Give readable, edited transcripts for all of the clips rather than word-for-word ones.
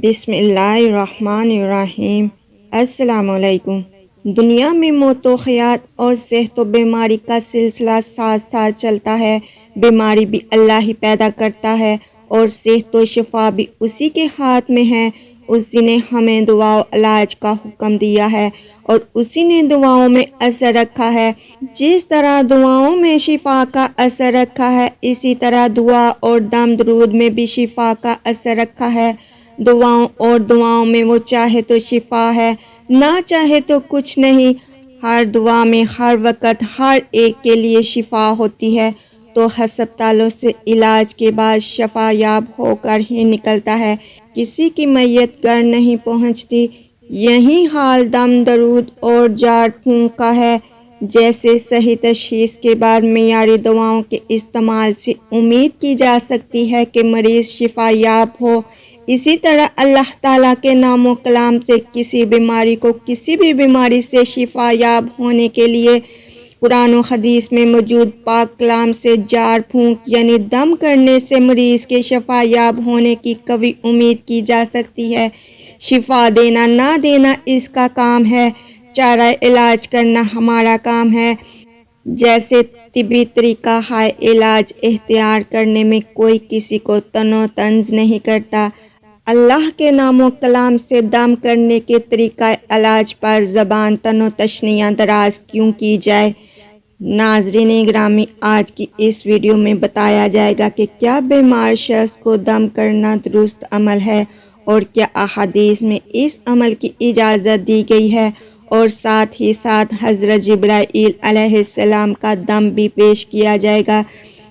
بسم اللہ الرحمن الرحیم۔ السلام علیکم۔ دنیا میں موت و حیات اور صحت و بیماری کا سلسلہ ساتھ ساتھ چلتا ہے۔ بیماری بھی اللہ ہی پیدا کرتا ہے اور صحت و شفا بھی اسی کے ہاتھ میں ہے۔ اسی نے ہمیں دعا و علاج کا حکم دیا ہے اور اسی نے دعاؤں میں اثر رکھا ہے۔ جس طرح دعاؤں میں شفا کا اثر رکھا ہے، اسی طرح دعا اور دم درود میں بھی شفا کا اثر رکھا ہے۔ دعاؤں میں وہ چاہے تو شفا ہے، نہ چاہے تو کچھ نہیں۔ ہر دعا میں ہر وقت ہر ایک کے لیے شفا ہوتی ہے، تو ہسپتالوں سے علاج کے بعد شفا یاب ہو کر ہی نکلتا ہے، کسی کی میت گھر نہیں پہنچتی۔ یہی حال دم درود اور جھاڑ پھونک کا ہے۔ جیسے صحیح تشخیص کے بعد معیاری دواؤں کے استعمال سے امید کی جا سکتی ہے کہ مریض شفا یاب ہو، اسی طرح اللہ تعالیٰ کے نام و کلام سے کسی بیماری کو کسی بھی بیماری سے شفا یاب ہونے کے لیے قرآن و حدیث میں موجود پاک کلام سے جھاڑ پھونک یعنی دم کرنے سے مریض کے شفا یاب ہونے کی قوی امید کی جا سکتی ہے۔ شفا دینا نہ دینا اس کا کام ہے، چارہ علاج کرنا ہمارا کام ہے۔ جیسے طبی طریقہ ہائے علاج اختیار کرنے میں کوئی کسی کو تن و تنز نہیں کرتا، اللہ کے نام و کلام سے دم کرنے کے طریقہ علاج پر زبان تن و تشنیاں دراز کیوں کی جائے۔ ناظرین گرامی، آج کی اس ویڈیو میں بتایا جائے گا کہ کیا بیمار شخص کو دم کرنا درست عمل ہے اور کیا احادیث میں اس عمل کی اجازت دی گئی ہے، اور ساتھ ہی ساتھ حضرت جبرائیل علیہ السلام کا دم بھی پیش کیا جائے گا،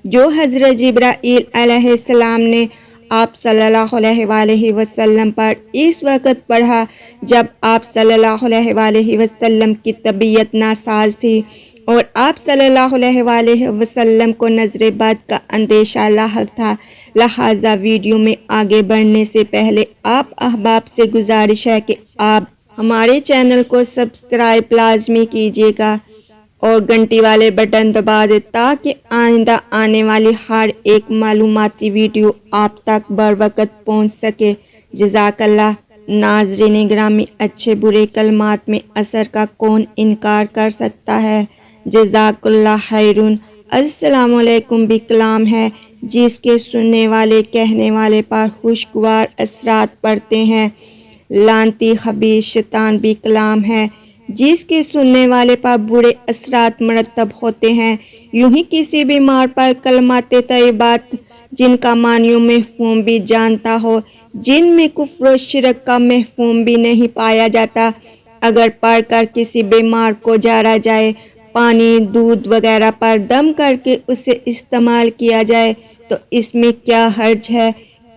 جو حضرت جبرائیل علیہ السلام نے آپ صلی اللہ علیہ وآلہ وسلم پر اس وقت پڑھا جب آپ صلی اللہ علیہ وآلہ وسلم کی طبیعت ناساز تھی اور آپ صلی اللہ علیہ وآلہ وسلم کو نظر بد کا اندیشہ لاحق تھا۔ لہٰذا ویڈیو میں آگے بڑھنے سے پہلے آپ احباب سے گزارش ہے کہ آپ ہمارے چینل کو سبسکرائب لازمی کیجیے گا اور گھنٹی والے بٹن دبا دیں تاکہ آئندہ آنے والی ہر ایک معلوماتی ویڈیو آپ تک بروقت پہنچ سکے۔ جزاک اللہ۔ ناظرین گرامی، اچھے برے کلمات میں اثر کا کون انکار کر سکتا ہے؟ جزاک اللہ خیرون۔ السلام علیکم بھی کلام ہے جس کے سننے والے کہنے والے پر خوشگوار اثرات پڑتے ہیں۔ لعنتی خبیث شیطان بھی کلام ہے جس کے سننے والے پر برے اثرات مرتب ہوتے ہیں۔ یوں ہی کسی بیمار پر کلمات طیبات جن کا معنی و مفہوم بھی جانتا ہو، جن میں کفر و شرک کا مفہوم بھی نہیں پایا جاتا، اگر پڑھ کر کسی بیمار کو جاڑا جائے، پانی دودھ وغیرہ پر دم کر کے اسے استعمال کیا جائے تو اس میں کیا حرج ہے؟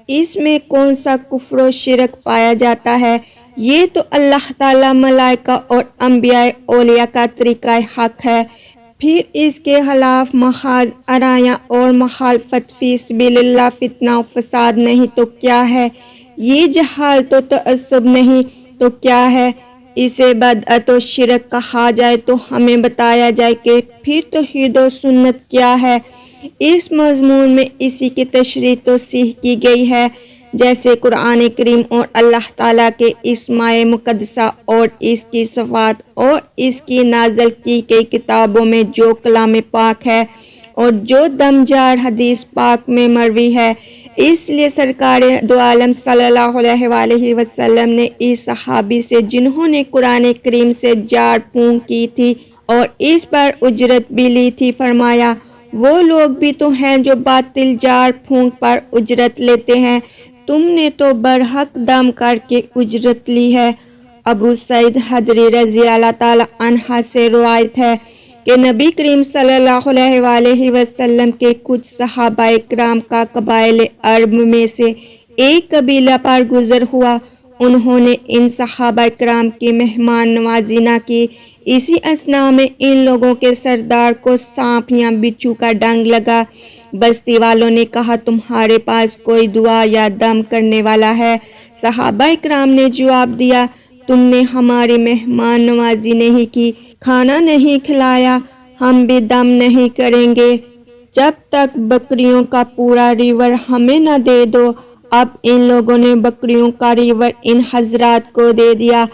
اس میں کون سا کفر و شرک پایا جاتا ہے؟ یہ تو اللہ تعالیٰ، ملائکہ اور انبیاء اولیاء کا طریقہ حق ہے۔ پھر اس کے خلاف محاذ ارایاں اور مخالفت فی سبیل اللہ فتنہ و فساد نہیں تو کیا ہے؟ یہ جہالت و تعصب نہیں تو کیا ہے؟ اسے بدعت و شرک کہا جائے تو ہمیں بتایا جائے کہ پھر توحید و سنت کیا ہے۔ اس مضمون میں اسی کی تشریح توضیح کی گئی ہے، جیسے قرآن کریم اور اللہ تعالیٰ کے اسماء مقدسہ اور اس کی صفات اور اس کی نازل کی گئی کتابوں میں جو کلام پاک ہے اور جو دم جھاڑ حدیث پاک میں مروی ہے۔ اس لیے سرکار دو عالم صلی اللہ علیہ وآلہ وسلم نے اس صحابی سے جنہوں نے قرآن کریم سے جھاڑ پھونک کی تھی اور اس پر اجرت بھی لی تھی، فرمایا وہ لوگ بھی تو ہیں جو باطل جھاڑ پھونک پر اجرت لیتے ہیں، تم نے تو برحق دم کر کے اجرت لی ہے۔ ابو سعید خدری رضی اللہ تعالی عنہ سے روایت ہے کہ نبی کریم صلی اللہ علیہ وآلہ وسلم کے کچھ صحابہ کرام کا قبائل عرب میں سے ایک قبیلہ پر گزر ہوا، انہوں نے ان صحابہ کرام کی مہمان نوازی نہ کی۔ اسی اثناء میں ان لوگوں کے سردار کو سانپ یا بچھو کا ڈنگ لگا۔ بستی والوں نے کہا تمہارے پاس کوئی دعا یا دم کرنے والا ہے؟ صحابہ کرام نے جواب دیا تم نے ہماری مہمان نوازی نہیں کی، کھانا نہیں کھلایا، ہم بھی دم نہیں کریں گے جب تک بکریوں کا پورا ریوڑ ہمیں نہ دے دو۔ اب ان لوگوں نے بکریوں کا ریوڑ ان حضرات کو دے دیا۔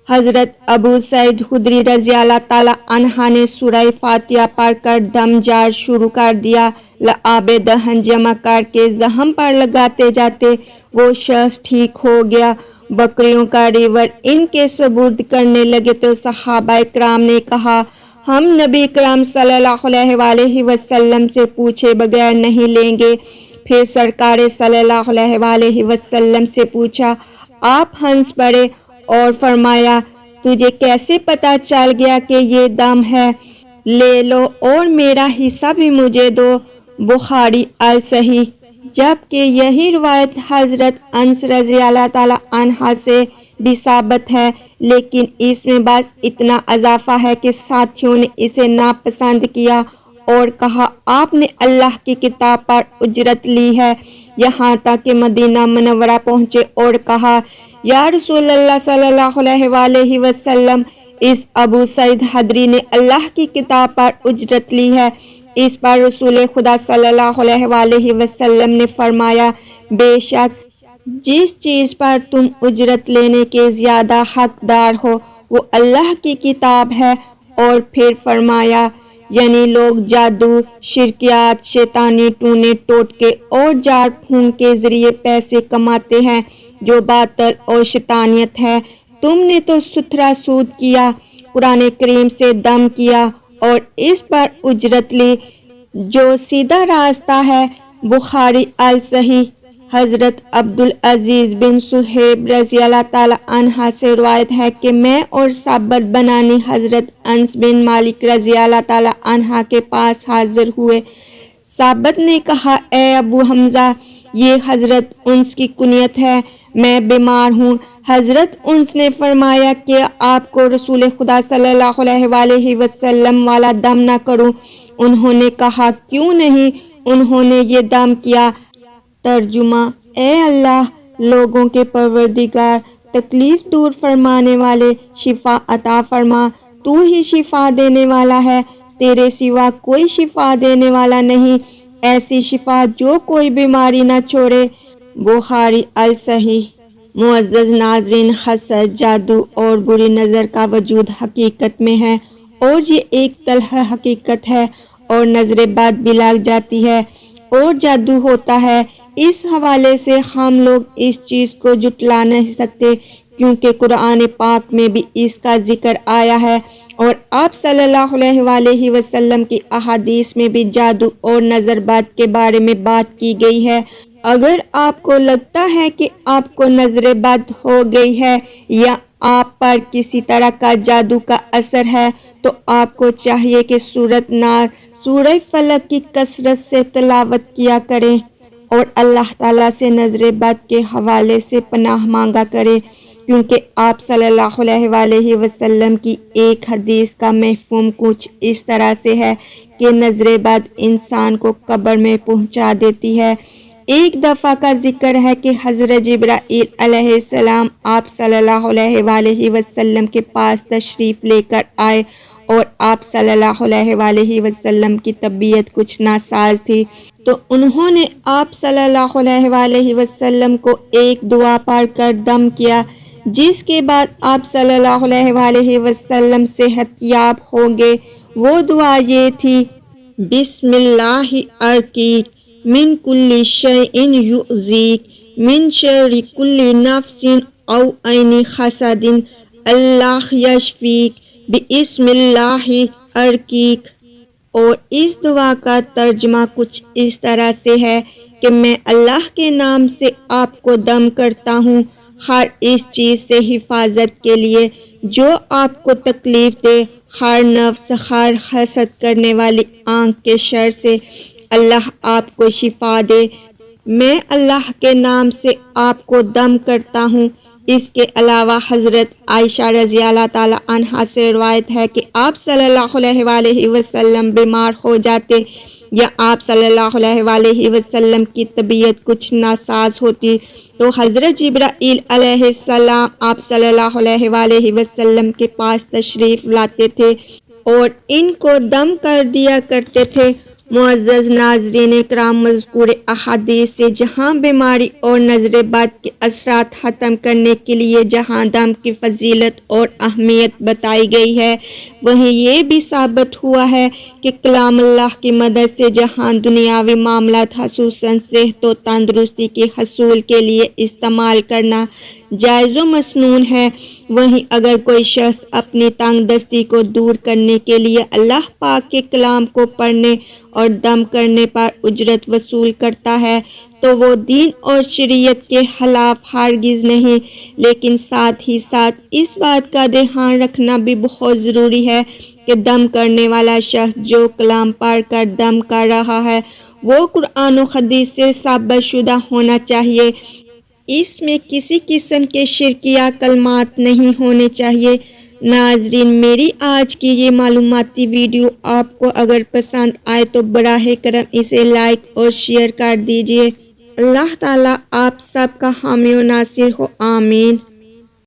حضرت ابو سعید خدری رضی اللہ تعالی عنہ نے سورہ فاتحہ پڑھ کر دم جار شروع کر دیا۔ لعاب دہن جمع کر کے زخم پر لگاتے جاتے وہ شخص ٹھیک ہو گیا۔ بکریوں کا ریوڑ ان کے سپرد کرنے لگے تو صحابہ کرام نے کہا، ہم نبی کرام صلی اللہ علیہ وسلم سے پوچھے بغیر نہیں لیں گے۔ پھر سرکار صلی اللہ علیہ وسلم سے پوچھا، آپ ہنس پڑے اور فرمایا، تجھے کیسے پتا چل گیا کہ یہ دم ہے؟ لے لو اور میرا حصہ بھی مجھے دو۔ بخاری الصحیح۔ جبکہ یہی روایت حضرت انس رضی اللہ تعالی عنہ سے بھی ثابت ہے، لیکن اس میں بس اتنا اضافہ ہے کہ ساتھیوں نے اسے ناپسند کیا اور کہا آپ نے اللہ کی کتاب پر اجرت لی ہے۔ یہاں تک کہ مدینہ منورہ پہنچے اور کہا، یا رسول اللہ صلی اللہ علیہ وسلم، اس ابو سعید خدری نے اللہ کی کتاب پر اجرت لی ہے۔ اس پر رسول خدا صلی اللہ علیہ وسلم نے فرمایا، بے شک جس چیز پر تم اجرت لینے کے زیادہ حقدار ہو وہ اللہ کی کتاب ہے۔ اور پھر فرمایا، یعنی لوگ جادو، شرکیات، شیطانی ٹونے ٹوٹکے اور جھاڑ پھونک کے ذریعے پیسے کماتے ہیں، جو باطل اور شیطانیت ہے۔ تم نے تو ستھرا سود کیا، قرآن کریم سے دم کیا اور اس پر اجرت لی، جو سیدھا راستہ ہے۔ بخاری الصحیح۔ حضرت عبدالعزیز بن صہیب رضی اللہ تعالی عنہ سے روایت ہے کہ میں اور ثابت بنانی حضرت انس بن مالک رضی اللہ تعالی عنہ کے پاس حاضر ہوئے۔ ثابت نے کہا، اے ابو حمزہ، یہ حضرت انس کی کنیت ہے، میں بیمار ہوں۔ حضرت انس نے فرمایا کہ آپ کو رسول خدا صلی اللہ علیہ وسلم والا دم نہ کروں؟ انہوں نے کہا، کیوں نہیں؟ انہوں نے یہ دم کیا۔ ترجمہ، اے اللہ، لوگوں کے پروردگار، تکلیف دور فرمانے والے، شفا عطا فرما، تو ہی شفا دینے والا ہے، تیرے سوا کوئی شفا دینے والا نہیں، ایسی شفا جو کوئی بیماری نہ چھوڑے۔ بخاری الصحیح۔ معزز ناظرین، حسد، جادو اور بری نظر کا وجود حقیقت میں ہے، اور یہ ایک تلخ حقیقت ہے، اور نظر بد بھی لگ جاتی ہے اور جادو ہوتا ہے۔ اس حوالے سے ہم لوگ اس چیز کو جھٹلا نہیں سکتے، کیونکہ قرآن پاک میں بھی اس کا ذکر آیا ہے، اور آپ صلی اللہ علیہ وسلم کی احادیث میں بھی جادو اور نظر بد کے بارے میں بات کی گئی ہے۔ اگر آپ کو لگتا ہے کہ آپ کو نظر بد ہو گئی ہے یا آپ پر کسی طرح کا جادو کا اثر ہے، تو آپ کو چاہیے کہ سورۃ ناس، سورہ فلق کی کثرت سے تلاوت کیا کریں اور اللہ تعالیٰ سے نظر بد کے حوالے سے پناہ مانگا کرے، کیونکہ آپ صلی اللہ علیہ وسلم کی ایک حدیث کا مفہوم کچھ اس طرح سے ہے کہ نظر بد انسان کو قبر میں پہنچا دیتی ہے۔ ایک دفعہ کا ذکر ہے کہ حضرت جبرائیل علیہ السلام آپ صلی اللہ علیہ وسلم کے پاس تشریف لے کر آئے، اور آپ صلی اللہ علیہ وسلم کی طبیعت کچھ ناساز تھی، تو انہوں نے آپ صلی اللہ علیہ وسلم کو ایک دعا پڑھ کر دم کیا، جس کے بعد آپ صلی اللہ علیہ وسلم صحت یاب ہو گئے۔ وہ دعا یہ تھی، بسم اللہ ارقیک من کل شیء یؤذیک من شر کل نفس او عین حسد اللہ یشفیک بسم اللہ ارقیک۔ اور اس دعا کا ترجمہ کچھ اس طرح سے ہے کہ میں اللہ کے نام سے آپ کو دم کرتا ہوں، ہر اس چیز سے حفاظت کے لیے جو آپ کو تکلیف دے، ہر نفس، ہر حسد کرنے والی آنکھ کے شر سے، اللہ آپ کو شفا دے۔ میں اللہ کے نام سے آپ کو دم کرتا ہوں۔ اس کے علاوہ حضرت عائشہ رضی اللہ تعالی عنہا سے روایت ہے کہ آپ صلی اللہ علیہ وسلم بیمار ہو جاتے یا آپ صلی اللہ علیہ وسلم کی طبیعت کچھ ناساز ہوتی تو حضرت جبرائیل علیہ السلام آپ صلی اللہ علیہ وسلم کے پاس تشریف لاتے تھے اور ان کو دم کر دیا کرتے تھے، معزز ناظرین کرام، مذکور احادیث سے جہاں بیماری اور نظر بد کے اثرات ختم کرنے کے لیے جہاں دم کی فضیلت اور اہمیت بتائی گئی ہے، وہیں یہ بھی ثابت ہوا ہے کہ کلام اللہ کی مدد سے جہاں دنیاوی معاملات خصوصاً صحت و تندرستی کے حصول کے لیے استعمال کرنا جائز و مسنون ہے، وہیں اگر کوئی شخص اپنی تنگ دستی کو دور کرنے کے لیے اللہ پاک کے کلام کو پڑھنے اور دم کرنے پر اجرت وصول کرتا ہے تو وہ دین اور شریعت کے خلاف ہرگز نہیں، لیکن ساتھ ہی ساتھ اس بات کا دھیان رکھنا بھی بہت ضروری ہے کہ دم کرنے والا شخص جو کلام پڑھ کر دم کر رہا ہے وہ قرآن و حدیث سے ثابت شدہ ہونا چاہیے، اس میں کسی قسم کے شرکیہ کلمات نہیں ہونے چاہیے۔ ناظرین، میری آج کی یہ معلوماتی ویڈیو آپ کو اگر پسند آئے تو براہ کرم اسے لائک اور شیئر کر دیجیے۔ اللہ تعالیٰ آپ سب کا حامی و ناصر ہو، آمین۔